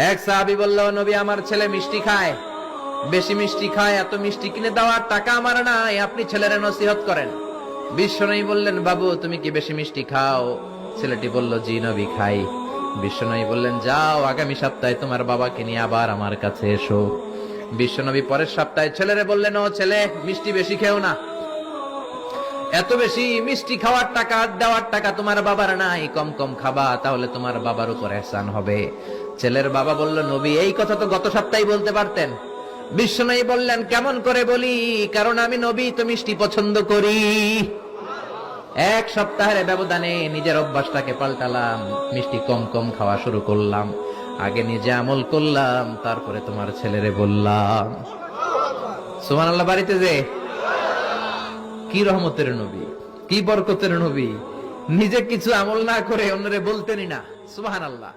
এক সাহাবী বলল, নবী আমার ছেলে মিষ্টি খায়, বেশি মিষ্টি খায়, এত মিষ্টি কিনে দেওয়ার টাকা আমার নাই, আপনি ছেলের নসিহত করেন। বিশ্বনবী বললেন, বাবু তুমি কি বেশি মিষ্টি খাও? ছেলেটি বলল, জি নবী খাই। বিশ্বনবী বললেন, যাও আগামী সপ্তাহে তোমার বাবাকে নিয়ে আবার আমার কাছে এসো। বিশ্বনবী পরের সপ্তাহে ছেলেরে বললেন, ও ছেলে মিষ্টি বেশি খেও না, এত বেশি মিষ্টি খাওয়ার টাকা দেওয়ার টাকা তোমার বাবার নাই, কম কম খাবা, তাহলে তোমার বাবার উপর ihsan হবে। ছেলের বাবা বলল, নবী এই কথা তো গত সপ্তাহে বলতে পারতেন। বিশ্বনবী বললেন, কেমন করে বলি, কারণ আমি নবী তো মিষ্টি পছন্দ করি। এক সপ্তাহের ব্যবধানে নিজের অভ্যাসটাকে পাল্টালাম, মিষ্টি কম কম খাওয়া শুরু করলাম, আগে নিজে আমল করলাম, তারপরে তোমার ছেলেরে বললাম। সুবহানাল্লাহ। বাড়িতে যে কি রহমতের নবী, কি বরকতের নবী, নিজে কিছু আমল না করে অন্যরে বলতেনই না। সুবহানাল্লাহ।